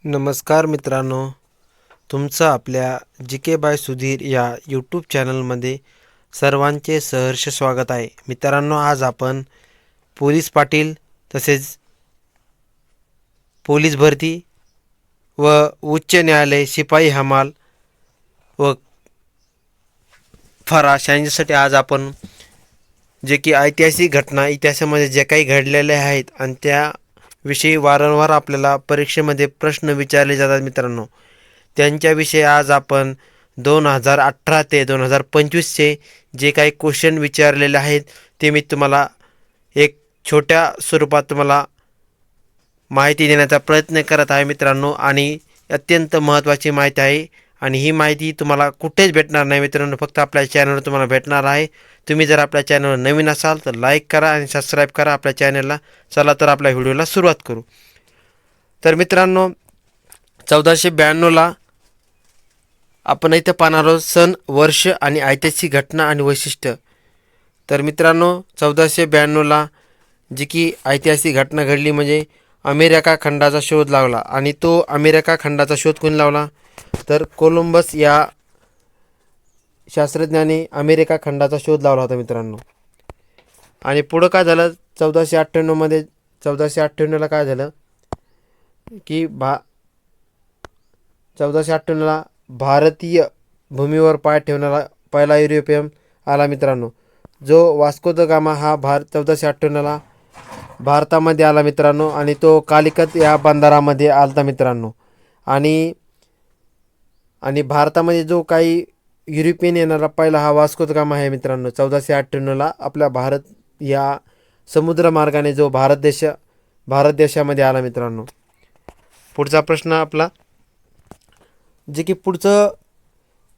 नमस्कार मित्रांनो, तुमचं आपल्या जी के बाय सुधीर या यूट्यूब चॅनलमध्ये सर्वांचे सहर्ष स्वागत आहे. मित्रांनो, आज आपण पोलीस पाटील तसेच पोलीस भरती व उच्च न्यायालय शिपाई हमाल व फराश यांच्यासाठी आज आपण जे की ऐतिहासिक घटना इतिहासामध्ये जे काही घडलेले आहेत आणि त्याविषयी वारंवार आपल्याला परीक्षेमध्ये प्रश्न विचारले जातात मित्रांनो, त्यांच्याविषयी आज आपण 2018 ते 2025चे जे काही क्वेश्चन विचारलेले आहेत ते मी तुम्हाला एक छोट्या स्वरूपात तुम्हाला माहिती देण्याचा प्रयत्न करत आहे मित्रांनो. आणि अत्यंत महत्त्वाची माहिती आहे आणि ही माहिती तुम्हाला कुठेच भेटणार नाही मित्रांनो, फक्त आपल्या चॅनलवर तुम्हाला भेटणार आहे. तुम्ही जर आपल्या चॅनलवर नवीन असाल तर लाईक करा आणि सबस्क्राईब करा आपल्या चॅनलला. चला तर आपल्या व्हिडिओला सुरुवात करू. तर मित्रांनो, 1492ला आपण इथं पाहणार आहोत सण, वर्ष आणि ऐतिहासिक घटना आणि वैशिष्ट्य. तर मित्रांनो, 1492ला जी की ऐतिहासिक घटना घडली म्हणजे अमेरिका खंडाचा शोध लावला. आणि तो अमेरिका खंडाचा शोध कोणी लावला तर कोलंबस या शास्त्रज्ञाने अमेरिका खंडाचा शोध लावला होता मित्रांनो. आणि पुढं काय झालं 1498ला काय झालं की 1498ला भारतीय भूमीवर पाय ठेवणारा पहिला युरोपियन आला मित्रांनो. जो वास्को द गामा हा 1498ला भारतामध्ये आला मित्रांनो. आणि तो कालिकत या बंदरामध्ये आलता मित्रांनो. आणि भारतामध्ये जो काही युरोपियन येणारा पहिला हा वास्को द गामा आहे मित्रांनो. 1498ला आपल्या भारत या समुद्रमार्गाने जो भारत देशामध्ये आला मित्रांनो. पुढचा प्रश्न आपला जे की पुढचं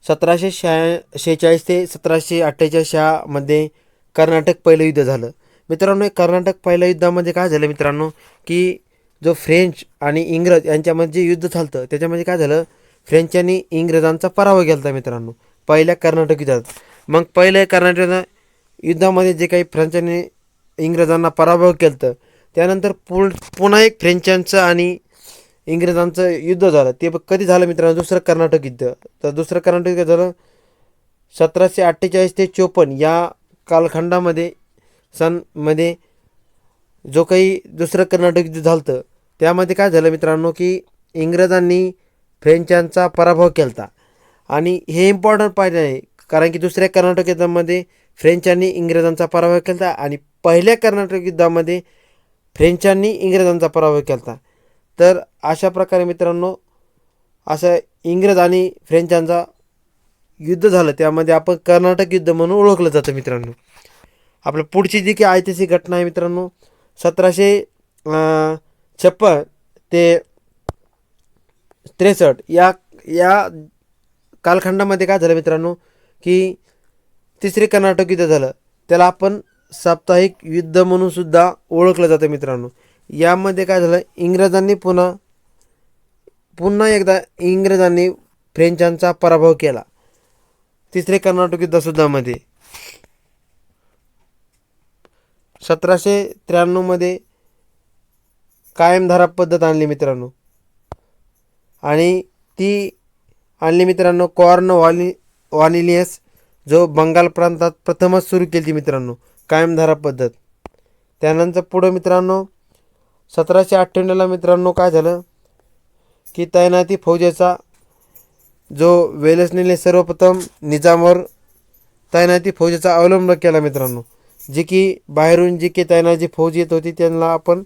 1746 ते 1748 मध्ये कर्नाटक पहिलं युद्ध झालं मित्रांनो. कर्नाटक पहिल्या युद्धामध्ये काय झालं मित्रांनो की जो फ्रेंच आणि इंग्रज यांच्यामध्ये जे युद्ध झालं त्याच्यामध्ये काय झालं, फ्रेंचांनी इंग्रजांचा पराभव केला होता मित्रांनो पहिल्या कर्नाटक युद्धात. मग पहिल्या कर्नाटक युद्धामध्ये जे काही फ्रेंचांनी इंग्रजांना पराभव केलं त्यानंतर पुन्हा एक फ्रेंचांचं आणि इंग्रजांचं युद्ध झालं. ते कधी झालं मित्रांनो, दुसरं कर्नाटक युद्ध. तर दुसरं कर्नाटक युद्ध झालं 1748 ते 54 या कालखंडामध्ये सनमध्ये जो काही दुसरं कर्नाटक युद्ध झालं त्यामध्ये काय झालं मित्रांनो की इंग्रजांनी फ्रेंचांचा पराभव केला होता. आणि हे इम्पॉर्टंट पाहिजे आहे कारण की दुसऱ्या कर्नाटक युद्धामध्ये फ्रेंचांनी इंग्रजांचा पराभव केला होता आणि पहिल्या कर्नाटक युद्धामध्ये फ्रेंचांनी इंग्रजांचा पराभव केला होता. तर अशा प्रकारे मित्रांनो असं इंग्रज आणि फ्रेंचांचा युद्ध झालं, त्यामध्ये आपण कर्नाटक युद्ध म्हणून ओळखलं जातं मित्रांनो. आपलं पुढची जी काही ऐतिहासिक घटना आहे मित्रांनो 1756 ते 63 या कालखंडामध्ये काय झालं मित्रांनो की तिसरे कर्नाटक युद्ध झालं. त्याला आपण साप्ताहिक युद्ध म्हणून सुद्धा ओळखलं जातं मित्रांनो. यामध्ये काय झालं, इंग्रजांनी पुन्हा एकदा इंग्रजांनी फ्रेंचांचा पराभव केला तिसरे कर्नाटक युद्धसुद्धामध्ये. 1793 मध्ये कायमधारा पद्धत आणली मित्रांनो. आणि ती आणली मित्रांनो कॉर्नवालिस जो बंगाल प्रांतात प्रथमच सुरू केली मित्रांनो कायमधारा पद्धत. त्यानंतर पुढं मित्रांनो 1798ला मित्रांनो काय झालं की तैनाती फौजेचा जो वेल्सने सर्वप्रथम निजामावर तैनाती फौजेचा अवलंब केला मित्रांनो. जे की बाहेरून जी की तैनाती फौज येत होती त्यांना आपण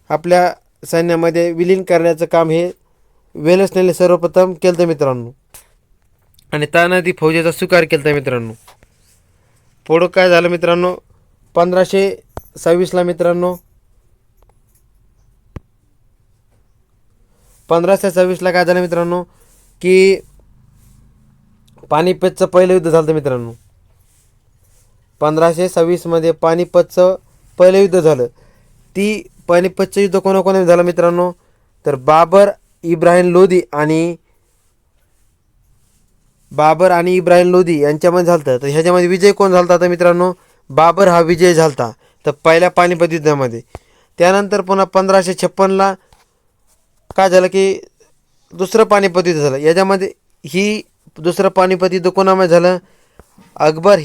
आपल्या सैन्यामध्ये विलीन करण्याचं काम हे वेल्सने सर्वप्रथम केलं मित्रांनो. आणि तैनाती फौजेचा स्वीकार केला मित्रांनो. पुढं काय झालं मित्रांनो 1526ला मित्रांनो 1526ला काय झालं मित्रांनो की पानिपतचं पहिलं युद्ध झालं मित्रांनो. 1526 मध्ये पानिपतचं पहिलं युद्ध झालं. ती पानिपतचं युद्ध कोणाकोणा झालं मित्रांनो तर बाबर आणि इब्राहिम लोधी यांच्यामध्ये झालं. तर ह्याच्यामध्ये विजय कोण झाला होता मित्रांनो, बाबर हा विजय झाला तर पहिल्या पानिपत युद्धामध्ये. त्यानंतर पुन्हा 1556ला काय झालं की दुसरं पानिपत युद्ध झालं. याच्यामध्ये ही दुसरं पानिपत युद्ध कोणामध्ये झालं? अकबर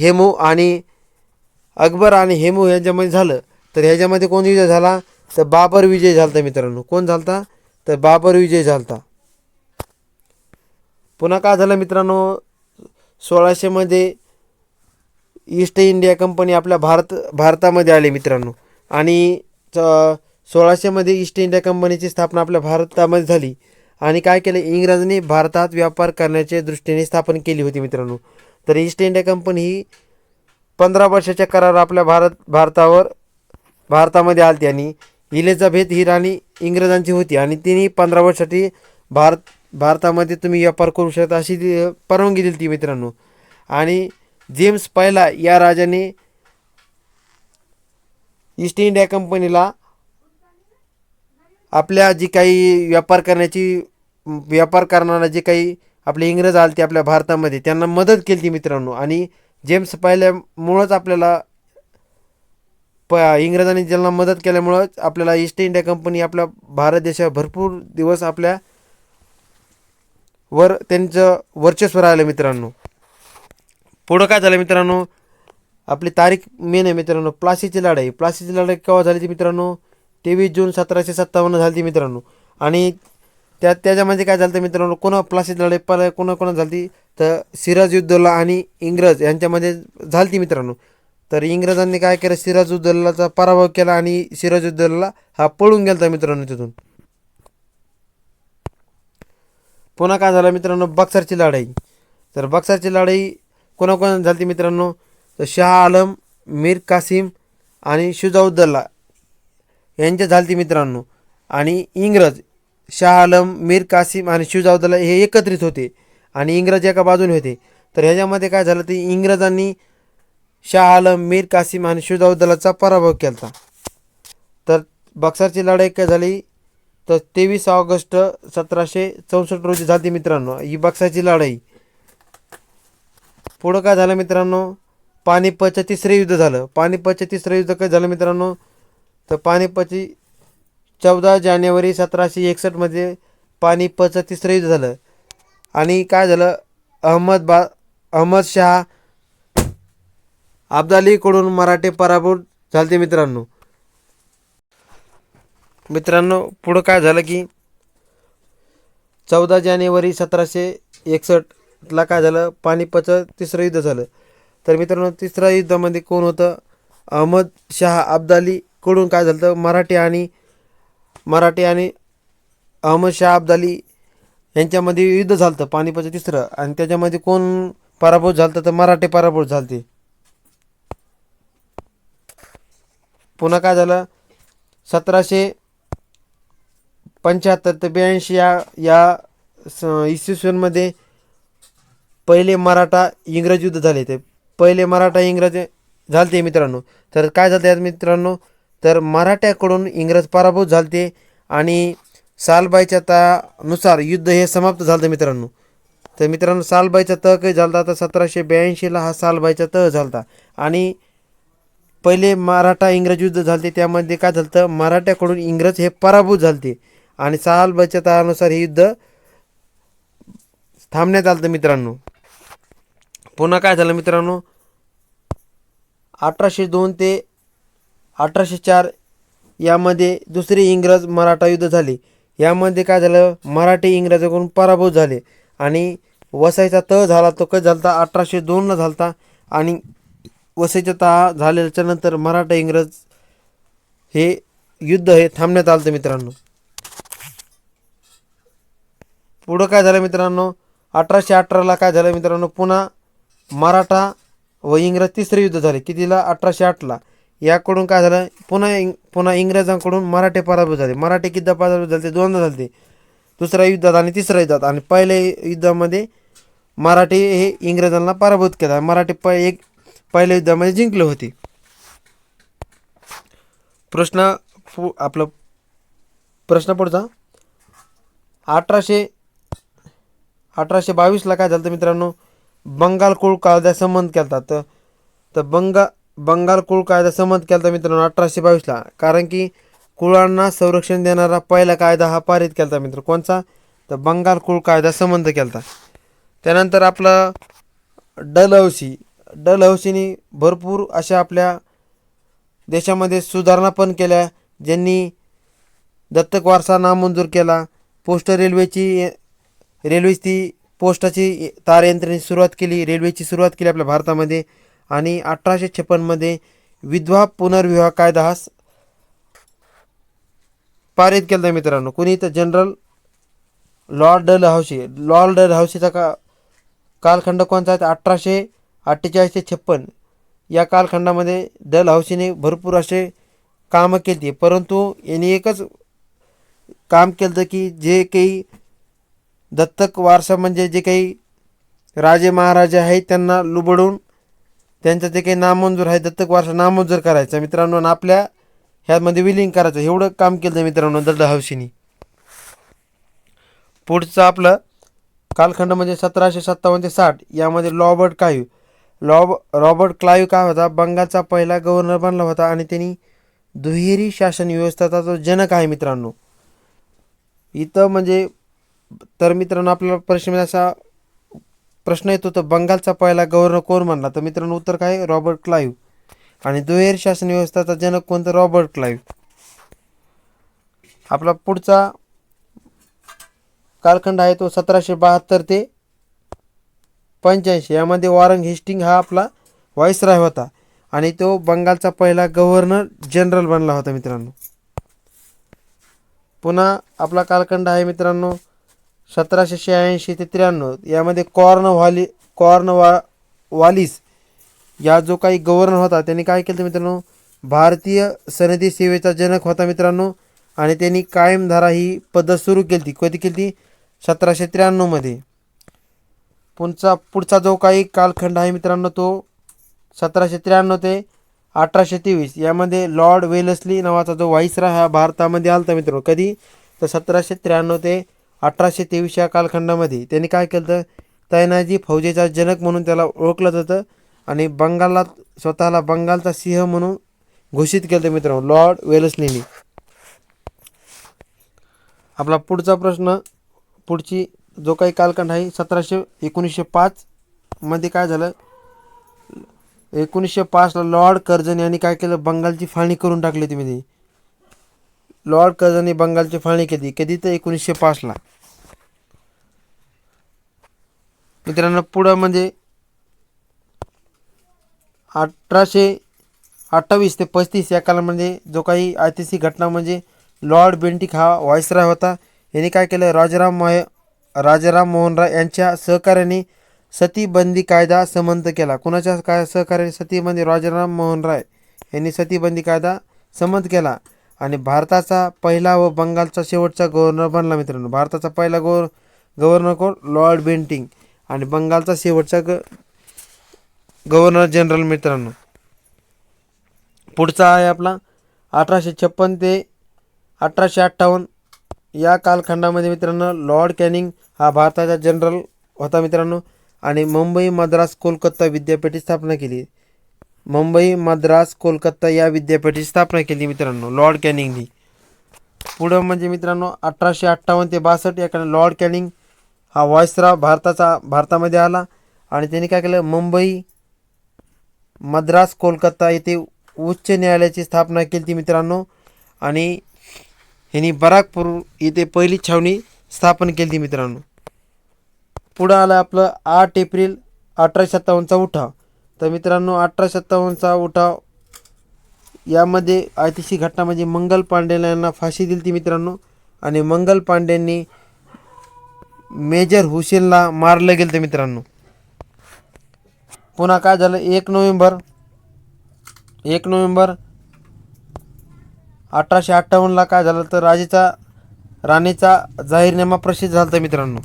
आणि हेमू यांच्यामध्ये झालं. तर ह्याच्यामध्ये कोण विजय झाला? तर बाबर विजय झालता मित्रांनो. कोण झालता? तर बाबर विजय झालता. पुन्हा काय झालं मित्रांनो, 1600 मध्ये ईस्ट इंडिया कंपनी आपल्या भारतामध्ये आली मित्रांनो. आणि 1600 मध्ये ईस्ट इंडिया कंपनीची स्थापना आपल्या भारतामध्ये झाली. आणि काय केलं, इंग्रजांनी भारतात व्यापार करण्याच्या दृष्टीने स्थापन केली होती मित्रांनो. तर ईस्ट इंडिया कंपनी ही 15 वर्षाच्या करार आपल्या भारतामध्ये आलती. आणि इलिझाबेथ ही राणी इंग्रजांची होती आणि तिने 15 वर्षासाठी भारतामध्ये तुम्ही व्यापार करू शकता अशी परवानगी दिली ती मित्रांनो. आणि जेम्स पहिला या राजाने ईस्ट इंडिया कंपनीला आपल्या जी काही व्यापार करणारा जे काही आपले इंग्रज आले आपल्या भारतामध्ये त्यांना मदत केली ती मित्रांनो. आणि जेम्स पहिल्यामुळंच आपल्याला इंग्रजांनी ज्यांना मदत केल्यामुळंच आपल्याला ईस्ट इंडिया कंपनी आपल्या भारत देशावर भरपूर दिवस आपल्या त्यांचं वर्चस्व राहिलं मित्रांनो. पुढं काय झालं मित्रांनो, आपली तारीख मेन आहे मित्रांनो, प्लासीची लढाई. प्लासीची लढाई केव्हा झाली ती मित्रांनो? 23 जून 1757 झाली ती मित्रांनो. आणि त्याच्यामध्ये काय झालं मित्रांनो, प्लासीची लढाई कोणा झाली? तर सिराजुद्दौला आणि इंग्रज यांच्यामध्ये झाली ती मित्रांनो. तर इंग्रजांनी काय केलं, सिराजुद्दौलाचा पराभव केला आणि सिराजुद्दौला हा पळून गेला मित्रांनो तिथून. पुन्हा काय झालं मित्रांनो, बक्सरची लढाई. तर बक्सरची लढाई कोणाकोणा झाली मित्रांनो? तर शाह आलम, मीर कासिम आणि शुजाउद्दौला यांच्या झालती मित्रांनो. आणि इंग्रज शाह आलम, मीर कासिम आणि शुजाउद्दौला हे एकत्रित होते आणि इंग्रज एका बाजूने होते. तर ह्याच्यामध्ये काय झालं, ते इंग्रजांनी शाह आलम, मीर कासिम आणि शुजाउद्दौलाचा पराभव केला. तर बक्सरची लढाई काय झाली? तर 23 ऑगस्ट 1764 रोजी झाली मित्रांनो ही बक्सरची लढाई. पुढं काय झालं मित्रांनो, पानिपतचं तिसरं युद्ध झालं. पानिपतचं तिसरं युद्ध काय झालं मित्रांनो? तर पानिपतची 14 जानेवारी 1761 मध्ये पानिपतचं तिसरं युद्ध झालं. आणि काय झालं, अहमद शाह अब्दालीकडून मराठे पराभूत झाले मित्रांनो. पुढं काय झालं की 14 जानेवारी 1761ला काय झालं, पानिपतचं तिसरं युद्ध झालं. तर मित्रांनो, तिसऱ्या युद्धामध्ये कोण होतं? अहमद शाह अब्दालीकडून काय झालं तर मराठी आणि अहमद शाह अब्दाली यांच्यामध्ये युद्ध झालं होतं पानिपतचं तिसरं. आणि त्याच्यामध्ये कोण पराभूत झालं तर मराठे पराभूत झाले. पुन्हा काय झालं, 1775 ते 82 या इसवी सनमध्ये पहिले मराठा इंग्रज युद्ध झाले. ते पहिले मराठा इंग्रज झालते मित्रांनो. तर काय झालं यात मित्रांनो, तर मराठ्याकडून इंग्रज पराभूत झालते आणि सालबाईच्या तहानुसार युद्ध हे समाप्त झालं मित्रांनो. तर मित्रांनो, सालबाईचा तह काही झाला तर 1782ला हा सालबाईचा तह झाला. आणि पहिले मराठा इंग्रज युद्ध झालते त्यामध्ये काय झालं तर मराठ्याकडून इंग्रज हे पराभूत झालते आणि सालबाईच्या तहानुसार हे युद्ध थांबण्यात आलं मित्रांनो. पुन्हा काय झालं मित्रांनो, 1802 ते 1804 यामध्ये दुसरे इंग्रज मराठा युद्ध झाले. यामध्ये काय झालं, मराठी इंग्रजाकडून पराभूत झाले आणि वसईचा तह झाला तो कधी झाला 1802ला झाला. आणि वसईचा तह झाल्याच्या नंतर मराठा इंग्रज हे युद्ध हे थांबण्यात आलं मित्रांनो. पुढं काय झालं मित्रांनो, 1818ला काय झालं मित्रांनो, पुन्हा मराठा व इंग्रज तिसरे युद्ध झाले. कितीला? 1808ला. याकडून काय झालं, पुन्हा इंग्रजांकडून मराठे पराभूत झाले. मराठे किती पराभूत झाले? दोनदा झाले, दुसऱ्या युद्धात आणि तिसऱ्या युद्धात. आणि पहिल्या युद्धामध्ये मराठे हे इंग्रजांना पराभूत केला. मराठे पहिल्या युद्धामध्ये जिंकले होते. प्रश्न पुढचा, 1822ला काय झालं मित्रांनो, बंगाल कुळ कायदा संमत केला. तर बंगाल कुळ कायदा संमत केला मित्रांनो 1822ला. कारण की कुळांना संरक्षण देणारा पहिला कायदा हा पारित केला मित्र. कोणचा? तर बंगाल कुळ कायदा संबंध केला. त्यानंतर आपलं डलहौसीने भरपूर अशा आपल्या देशामध्ये सुधारणा पण केल्या, ज्यांनी दत्तक वारसा नामंजूर केला. रेल्वेची पोस्टाची तार यंत्रणेची सुरुवात केली, रेल्वेची सुरुवात केली आपल्या भारतामध्ये. आणि 1856मध्ये विधवा पुनर्विवाह कायदा हा पारित केला मित्रांनो. कुणी? तर जनरल लॉर्ड डलहौसीचा कालखंड कोणता आहे? 1848 ते 56 या कालखंडामध्ये डलहौसीने भरपूर असे कामं केली, परंतु यांनी एकच काम केलं की जे काही दत्तक वारसा म्हणजे जे काही राजे महाराजे आहेत त्यांना लुबडून त्यांचं जे काही नामंजूर आहे दत्तक वारसा नामंजूर करायचा मित्रांनो, आणि आपल्या ह्यामध्ये विलीन करायचं, एवढं काम केलं मित्रांनो डलहौसीने. पुढचं आपलं कालखंड म्हणजे 1757 ते 60 यामध्ये रॉबर्ट क्लाईव्ह काय होता? बंगालचा पहिला गव्हर्नर बनला होता आणि त्यांनी दुहेरी शासन व्यवस्थेचा जो जनक आहे मित्रांनो. इथं म्हणजे तर मित्रांनो आपल्याला परीक्षेमध्ये असा प्रश्न येतो, तर बंगालचा पहिला गव्हर्नर कोण बनला? तर मित्रांनो उत्तर काय? Robert Clive. आणि दुहेरी शासन व्यवस्थेचा जनक कोणतं? Robert Clive. आपला पुढचा कालखंड आहे तो 1772 ते 85 यामध्ये वॉरेन हेस्टिंग हा आपला व्हाईसरॉय होता आणि तो बंगालचा पहिला गव्हर्नर जनरल बनला होता मित्रांनो. पुन्हा आपला कालखंड आहे मित्रांनो 1786 ते 93 यामध्ये कॉर्नवालिस या जो काही गव्हर्नर होता त्यांनी काय केलं मित्रांनो? भारतीय सनदी सेवेचा जनक होता मित्रांनो, आणि त्यांनी कायमधारा ही पद्धत सुरू केली. कधी केली? 1793 मध्ये. पुढचा जो काही कालखंड आहे मित्रांनो तो 1793 ते 1823 यामध्ये लॉर्ड वेलस्ली नावाचा जो व्हाईसरॉय हा भारतामध्ये आलता मित्रांनो. कधी? तर 1793 ते 1823 या कालखंडामध्ये. त्यांनी काय केलं? तैनाजी फौजेचा जनक म्हणून त्याला ओळखलं जातं आणि स्वतःला बंगालचा सिंह म्हणून घोषित केलं मित्रांनो लॉर्ड वेलस्लीने. आपला पुढचा प्रश्न पुढची जो काही कालखंड आहे 1905 मध्ये काय झालं? 1905ला लॉर्ड कर्झन यांनी काय केलं? बंगालची फाळणी करून टाकली. तुम्ही लॉर्ड कर्झनने बंगालची फाळणी केली. कधी? तर 1905ला मित्रांनो. पुढं म्हणजे 1828 ते 35 या कालामध्ये जो काही ऐतिहासिक घटना म्हणजे लॉर्ड बेंटिक हा व्हाईसरॉय होता. यांनी काय केलं? राजाराम मोहन राय यांच्या सहकार्याने सतीबंदी कायदा संमत केला. कुणाच्या सहकार्याने? सतीबंदी राजाराम मोहन राय यांनी सतीबंदी कायदा संमत केला आणि भारताचा पहिला व बंगालचा शेवटचा गव्हर्नर बनला मित्रांनो. भारताचा पहिला गव्हर्नर कोण? लॉर्ड बेंटिक आणि बंगालचा शेवटचा गव्हर्नर जनरल मित्रांनो. पुढचा आहे आपला 1856 ते 1858 या कालखंडामध्ये मित्रांनो लॉर्ड कॅनिंग हा भारताचा जनरल होता मित्रांनो, आणि मुंबई मद्रास कोलकाता विद्यापीठाची स्थापना केली. मुंबई मद्रास कोलकाता या विद्यापीठाची स्थापना केली मित्रांनो लॉर्ड कॅनिंगनी. पुढं म्हणजे मित्रांनो 1858 ते 62 या काळात लॉर्ड कॅनिंग हा व्हाईसरॉय भारतामध्ये आला आणि त्यांनी काय केलं? मुंबई मद्रास कोलकाता येथे उच्च न्यायालयाची स्थापना केली ती मित्रांनो, आणि ह्यांनी बराकपूर येथे पहिली छावणी स्थापन केली ती मित्रांनो. पुढं आलं आपलं 8 एप्रिल 1857चा उठाव. तर मित्रांनो 1857चा उठाव यामध्ये ऐतिहासिक घटना म्हणजे मंगल पांडे यांना फाशी दिली ती मित्रांनो, आणि मंगल पांडेंनी मेजर हुसेनला मारलं गेलं ते मित्रांनो. पुन्हा काय झालं? 1 नोव्हेंबर 1858ला काय झालं? तर राणीचा जाहीरनामा प्रसिद्ध झाला मित्रांनो.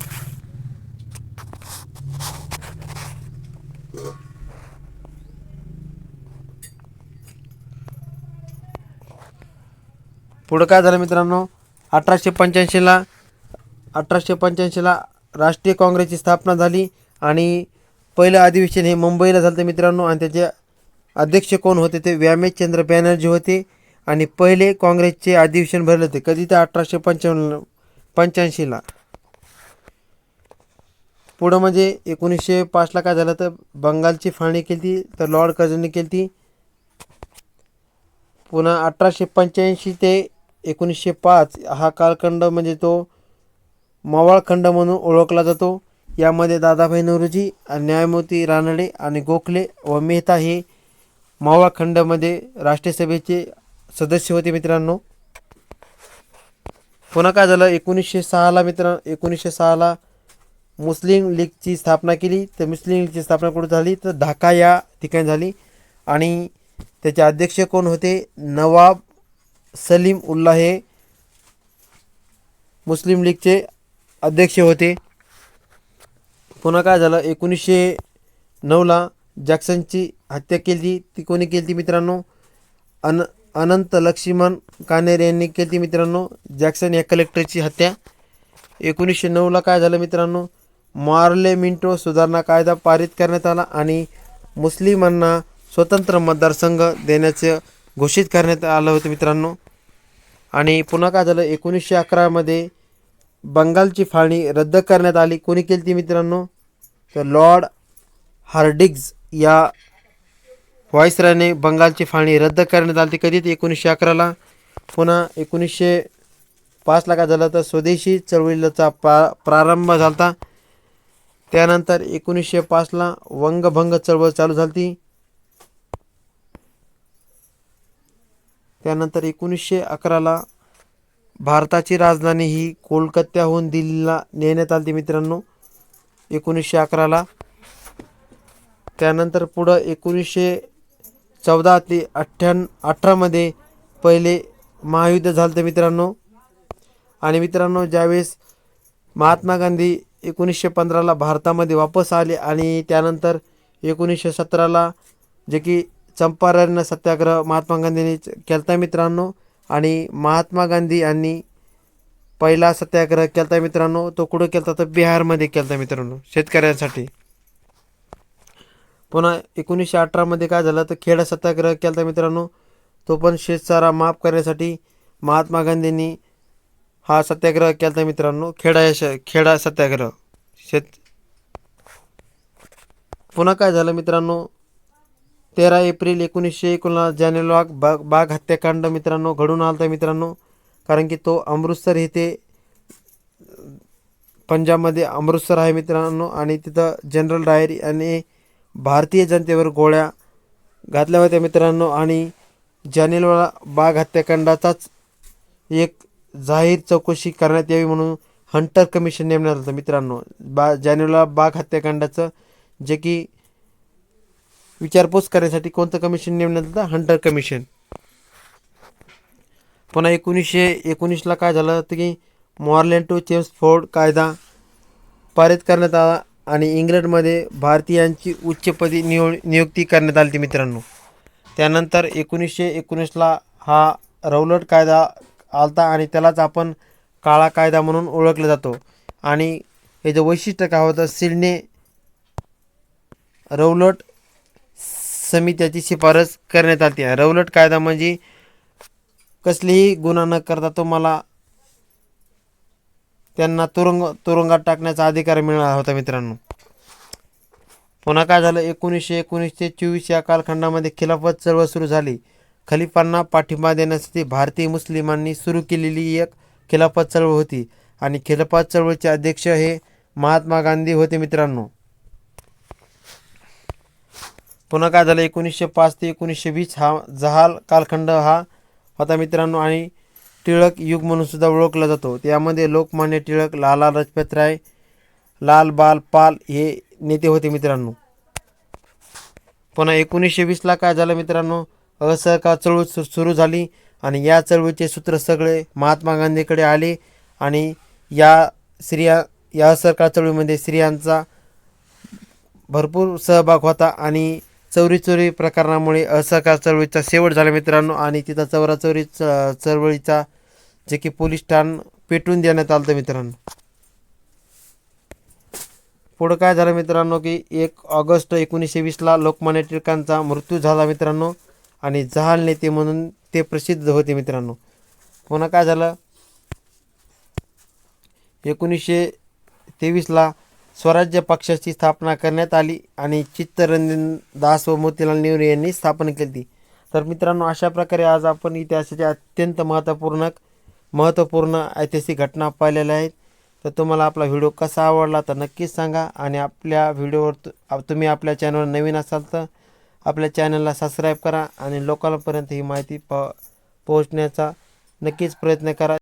पुढं काय झालं मित्रांनो? 1885ला राष्ट्रीय काँग्रेसची स्थापना झाली आणि पहिलं अधिवेशन हे मुंबईला झालं मित्रांनो, आणि त्याचे अध्यक्ष कोण होते? ते व्यामेशचंद्र बॅनर्जी होते आणि पहिले काँग्रेसचे अधिवेशन भरले होते कधी, ते 1885ला. पुढं म्हणजे 1905ला काय झालं तर बंगालची फाळणी केली तर लॉर्ड कर्झनने केली. पुन्हा 1885 ते 1905 हा कालखंड म्हणजे तो मवाळ खंड म्हणून ओळखला जातो. यामध्ये दादाभाई नौरोजी, न्यायमूर्ती रानडे आणि गोखले व मेहता हे मवाळ खंडमध्ये राष्ट्रसभेचे सदस्य होते मित्रांनो. पुन्हा काय झालं 1906ला मुस्लिम लीगची स्थापना केली. तर मुस्लिम लीगची स्थापना कुठे झाली तर ढाका या ठिकाणी झाली. आणि त्याचे अध्यक्ष कोण होते, नवाब सलीम उल्ला हे मुस्लिम लीगचे अध्यक्ष होते. पुन्हा काय झालं 1909ला जॅक्सनची हत्या केली. ती कोणी केली मित्रांनो, अनंत लक्ष्मण कानेर यांनी केली मित्रांनो, जॅक्सन या कलेक्टरची हत्या. 1909ला काय झालं मित्रांनो, मार्ले मिंटो सुधारणा कायदा पारित करण्यात आला आणि मुस्लिमांना स्वतंत्र मतदारसंघ देण्याचे घोषित करण्यात आलं होतं मित्रांनो. आणि पुन्हा काय झालं 1911मध्ये बंगालची फाळणी रद्द करण्यात आली. कोणी केली ती मित्रांनो, तर लॉर्ड हार्डिंग्ज या व्हाईसरॉयने बंगालची फाळणी रद्द करण्यात आली. कधी, ते 1911ला. पुन्हा 1905ला काय झालं तर स्वदेशी चळवळीचा प्रारंभ झाला. त्यानंतर 1905ला वंगभंग चळवळ चालू झाली. त्यानंतर 1911ला भारताची राजधानी ही कोलकात्याहून दिल्लीला नेण्यात आली मित्रांनो 1911ला. त्यानंतर पुढं 1914 ते 18मध्ये पहिले महायुद्ध झालं होतं मित्रांनो. आणि मित्रांनो ज्यावेळेस महात्मा गांधी 1915ला भारतामध्ये वापस आले आणि त्यानंतर 1917ला जे की चंपारण सत्याग्रह महात्मा गांधींनी केलता मित्रांनो. आणि महात्मा गांधी यांनी पहिला सत्याग्रह केलता मित्रांनो, तो कुठं केलता तर बिहारमध्ये केलता मित्रांनो, शेतकऱ्यांसाठी. पुन्हा 1918मध्ये काय झालं तर खेडा सत्याग्रह केलता मित्रांनो, तो पण शेतसारा माफ करण्यासाठी महात्मा गांधींनी हा सत्याग्रह केलता मित्रांनो, खेडा सत्याग्रह पुन्हा काय झालं मित्रांनो 13 एप्रिल 1919 जालियनवाला बाग हत्याकांड मित्रांनो घडून आलता मित्रांनो. कारण की तो अमृतसर येथे पंजाबमध्ये अमृतसर आहे मित्रांनो. आणि तिथं जनरल डायर यांनी भारतीय जनतेवर गोळ्या घातल्या होत्या मित्रांनो. आणि जालियनवाला बाग हत्याकांडाचाच एक जाहीर चौकशी करण्यात यावी म्हणून हंटर कमिशन नेमण्यात होतं मित्रांनो. जालियनवाला बाग हत्याकांडाचं जे की विचारपूस करण्यासाठी कोणतं कमिशन नेमण्यात होतं, हंटर कमिशन. पुन्हा 1919ला काय झालं होतं की मॉर्लेन टू चेम्सफोर्ड कायदा पारित करण्यात आला आणि इंग्लंडमध्ये भारतीयांची उच्चपदी नियुक्ती करण्यात आली ती मित्रांनो. त्यानंतर 1919ला हा रौलट कायदा आलता आणि त्यालाच आपण काळा कायदा म्हणून ओळखला जातो. आणि याचं वैशिष्ट्य काय होतं, सिडने रौलट समित्याची शिफारस करण्यात आली. रौलट कायदा म्हणजे कसलीही गुन्हा न करता तुम्हाला त्यांना तुरुंगात टाकण्याचा अधिकार मिळाला होता मित्रांनो. पुन्हा काय झालं 1919 ते 24 या कालखंडामध्ये खिलाफत चळवळ सुरू झाली. खलिफांना पाठिंबा देण्यासाठी भारतीय मुस्लिमांनी सुरू केलेली एक खिलाफत चळवळ होती आणि खिलाफत चळवळीचे अध्यक्ष हे महात्मा गांधी होते मित्रांनो. पुन्हा काय झालं 1905 ते 1920 हा जहाल कालखंड हा होता मित्रांनो आणि टिळक युग म्हणून सुद्धा ओळखला जातो. त्यामध्ये लोकमान्य टिळक, लाला लजपत राय, लाल बाल पाल हे नेते होते मित्रांनो. पुन्हा 1920ला काय झालं मित्रांनो, असहकार चळवळ सुरू झाली आणि या चळवळीचे सूत्र सगळे महात्मा गांधीकडे आले. आणि या असहकार चळवळीमध्ये स्त्रियांचा भरपूर सहभाग होता आणि चोरी प्रकरणामुळे असहकार चळवळीचा शेवट झाला मित्रांनो. आणि तिथं चौराचौरी चळवळीचा जे की पोलीस ठाण पेटवून देण्यात आलं मित्रांनो. पुढं काय झालं मित्रांनो की 1 ऑगस्ट 1920ला लोकमान्य टिळकांचा मृत्यू झाला मित्रांनो आणि जहाल नेते म्हणून ते प्रसिद्ध होते मित्रांनो. पुन्हा काय झालं, 1923ला स्वराज्य पक्षाची स्थापना करण्यात आली आणि चित्तरंजन दास व मोतीलाल नेहरू यांनी स्थापना केली. तर मित्रांनो, अशा प्रकारे आज आपण इतिहासाच्या अत्यंत महत्त्वपूर्ण ऐतिहासिक घटना पाहिलेल्या आहेत. तर तुम्हाला आपला व्हिडिओ कसा आवडला तर नक्कीच सांगा. आणि आपल्या व्हिडिओवर तुम्ही आपल्या चॅनलवर नवीन असाल तर आपल्या चॅनलला सबस्क्राईब करा आणि लोकांपर्यंत ही माहिती पोहोचण्याचा नक्कीच प्रयत्न करा.